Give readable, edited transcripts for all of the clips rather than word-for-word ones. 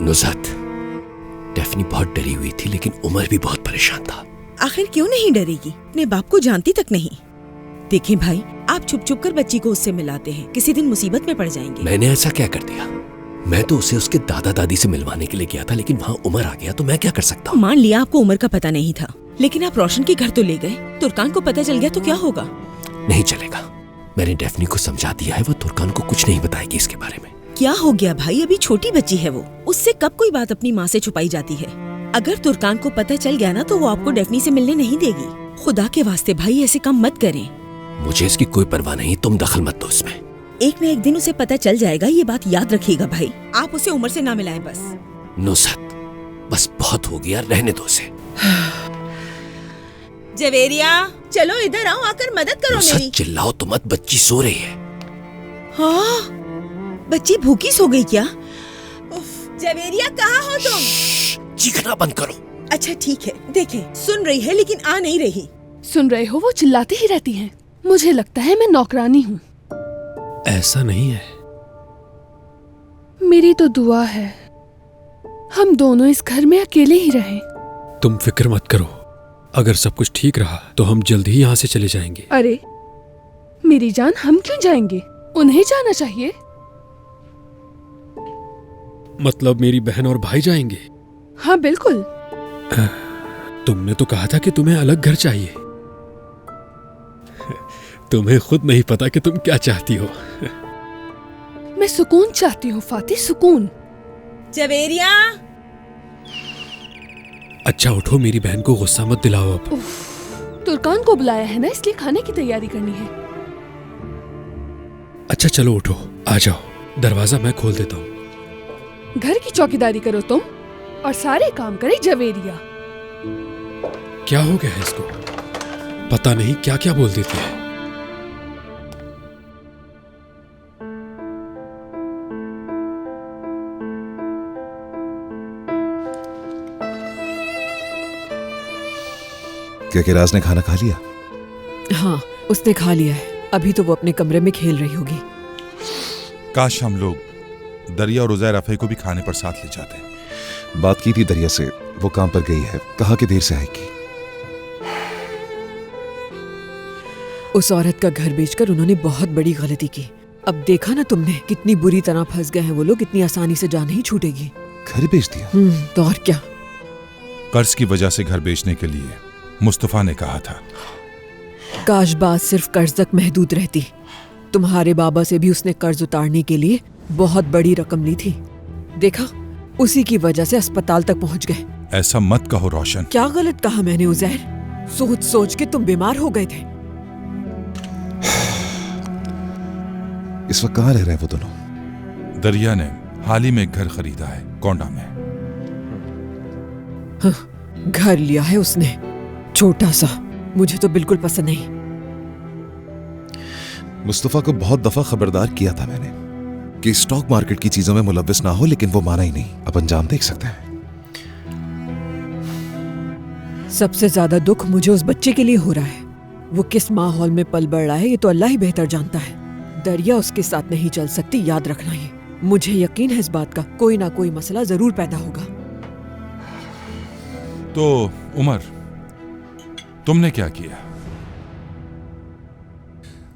Nuzhat, Daphne बहुत डरी हुई थी लेकिन उमर भी बहुत परेशान था। आखिर क्यों नहीं डरेगी? अपने बाप को जानती तक नहीं। देखें भाई, आप छुप छुप कर बच्ची को उससे मिलाते हैं, किसी दिन मुसीबत में पड़ जाएंगे। मैंने ऐसा क्या कर दिया? मैं तो उसे उसके दादा दादी से मिलवाने के लिए गया था, लेकिन वहाँ उमर आ गया तो मैं क्या कर सकता हूँ? मान लिया आपको उमर का पता नहीं था, लेकिन आप रोशन के घर तो ले गए। तुर्कान को पता चल गया तो क्या होगा? नहीं चलेगा। मैंने डेफनी को समझा दिया है, वो तुर्कान को कुछ नहीं बताएगी इसके बारे में। क्या हो गया भाई? अभी छोटी बच्ची है वो, उससे कब कोई बात अपनी माँ से छुपाई जाती है। अगर तुर्कान को पता चल गया ना तो वो आपको डेफनी से मिलने नहीं देगी। खुदा के वास्ते भाई ऐसे काम मत करें। मुझे इसकी कोई परवाह नहीं, तुम दखल मत दो इसमें। एक न एक दिन उसे पता चल जाएगा, ये बात याद रखिएगा भाई। आप उसे उमर से ना मिलाएं बस। नुज़हत, बस बहुत हो गया, रहने दो उसे। जवेरिया, चलो इधर आओ, आकर मदद करो मेरी। चिल्लाओ तो मत, बच्ची सो रही है। हाँ, बच्ची भूखी सो गई क्या? जवेरिया, कहाँ हो तुम? चीखना बंद करो। अच्छा ठीक है, देखें सुन रही है लेकिन आ नहीं रही। सुन रहे हो, वो चिल्लाती ही रहती हैं। मुझे लगता है मैं नौकरानी हूँ। ऐसा नहीं है। मेरी तो दुआ है हम दोनों इस घर में अकेले ही रहें। तुम फिक्र मत करो, अगर सब कुछ ठीक रहा तो हम जल्द ही यहाँ से चले जाएंगे। अरे मेरी जान, हम क्यों जाएंगे? उन्हें जाना चाहिए। मतलब मेरी बहन और भाई जाएंगे? हाँ बिल्कुल। तुमने तो कहा था कि तुम्हें अलग घर चाहिए। तुम्हें खुद नहीं पता कि तुम क्या चाहती हो। मैं सुकून चाहती हूँ फातिह, सुकून। जवेरिया, अच्छा उठो, मेरी बहन को गुस्सा मत दिलाओ अब। तुर्कान को बुलाया है ना, इसलिए खाने की तैयारी करनी है। अच्छा चलो उठो, आ जाओ, दरवाजा मैं खोल देता हूँ। घर की चौकीदारी करो तुम और सारे काम करे जवेरिया। क्या हो गया है इसको? पता नहीं क्या क्या बोल देती है। क्या किराज ने खाना खा लिया? हाँ, उसने खा लिया है। अभी तो वो अपने कमरे में खेल रही होगी। काश हम लोग दरिया और उज़ैर रफ़ी को भी खाने पर साथ ले जाते। बात की थी दरिया से, वो काम पर गई है, कहा कि देर से आएगी। उस औरत का घर बेचकर उन्होंने बहुत बड़ी गलती की। अब देखा ना तुमने, कितनी बुरी तरह फंस गए हैं वो लोग। इतनी आसानी से जान नहीं छूटेगी। घर बेच दिया? तो और क्या। कर्ज की वजह से घर बेचने के लिए मुस्तफा ने कहा था। काश बात सिर्फ कर्ज तक महदूद रहती। तुम्हारे बाबा से भी उसने कर्ज उतारने के लिए बहुत बड़ी रकम ली थी। देखा, उसी की वजह से अस्पताल तक पहुंच गए। ऐसा मत कहो रोशन। क्या गलत कहा मैंने उज़ैर? सोच सोच के तुम बीमार हो गए थे। इस वक्त कहाँ रह रहे हैं वो दोनों? दरिया ने हाल ही में एक घर खरीदा है कोंडा में। हाँ, घर लिया है उसने, छोटा सा। मुझे तो बिल्कुल पसंद नहीं। मुस्तफा को बहुत दफा खबरदार किया था मैंने कि स्टॉक मार्केट की चीजों में मुलव्विस ना हो, लेकिन वो माना ही नहीं। अब अंजाम देख सकते हैं। सबसे ज्यादा दुख मुझे उस बच्चे के लिए हो रहा है। वो किस माहौल में पल बढ़ रहा है ये तो अल्लाह ही बेहतर जानता है। दरिया उसके साथ नहीं चल सकती, याद रखना ये। मुझे यकीन है इस बात का, कोई ना कोई मसला जरूर पैदा होगा। तो उमर, तुमने क्या किया?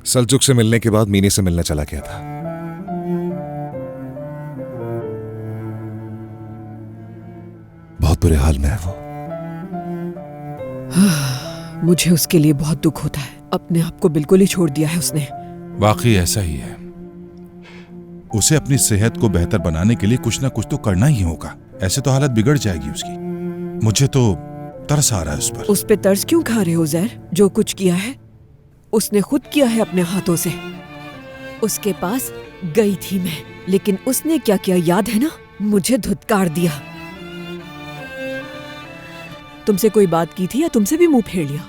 सल्जुक से मिलने के बाद मीनी से मिलने चला गया था। बहुत बुरे हाल में है वो। मुझे उसके लिए बहुत दुख होता है। अपने आप को बिल्कुल ही छोड़ दिया है उसने। वाकई ऐसा ही है। उसे अपनी सेहत को बेहतर बनाने के लिए कुछ ना कुछ तो करना ही होगा, ऐसे तो हालत बिगड़ जाएगी उसकी। मुझे तो तरस आ रहा है उस पर। उस पे तरस क्यों खा रहे हो ज़ैर? जो कुछ किया है उसने खुद किया है अपने हाथों से। उसके पास गई थी मैं, लेकिन उसने क्या किया याद है ना? मुझे धुतकार दिया। तुमसे कोई बात की थी या तुमसे भी मुंह फेर लिया?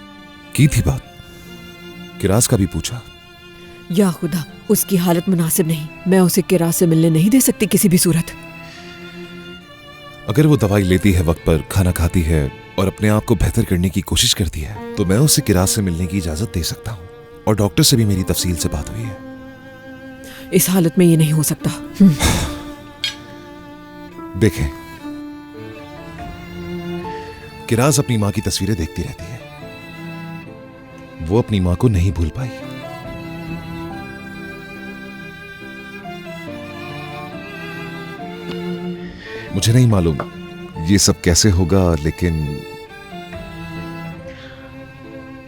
की थी बात, किराज का भी पूछा। या खुदा, उसकी हालत मुनासिब नहीं। मैं उसे किराज से मिलने नहीं दे सकती किसी भी सूरत। अगर वो दवाई लेती है, वक्त पर खाना खाती है और अपने आप को बेहतर करने की कोशिश करती है, तो मैं उसे किराज से मिलने की इजाजत दे सकता हूँ। और डॉक्टर से भी मेरी तफसील से बात हुई है। इस हालत में ये नहीं हो सकता। देखें, किराज अपनी माँ की तस्वीरें देखती रहती है। वो अपनी माँ को नहीं भूल पाई। मुझे नहीं मालूम ये सब कैसे होगा, लेकिन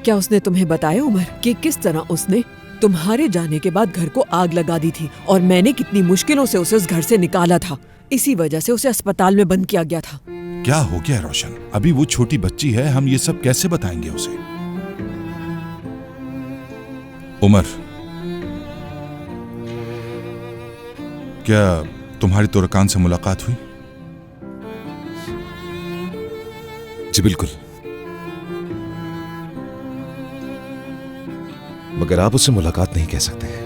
क्या उसने तुम्हें बताया उमर कि किस तरह उसने तुम्हारे जाने के बाद घर को आग लगा दी थी और मैंने कितनी मुश्किलों से उसे उस घर से निकाला था। इसी वजह से उसे अस्पताल में बंद किया गया था। क्या हो गया रोशन? अभी वो छोटी बच्ची है, हम ये सब कैसे बताएंगे उसे? उमर, क्या तुम्हारी तुर्कान से मुलाकात हुई? जी बिल्कुल, मगर आप उससे मुलाकात नहीं कह सकते।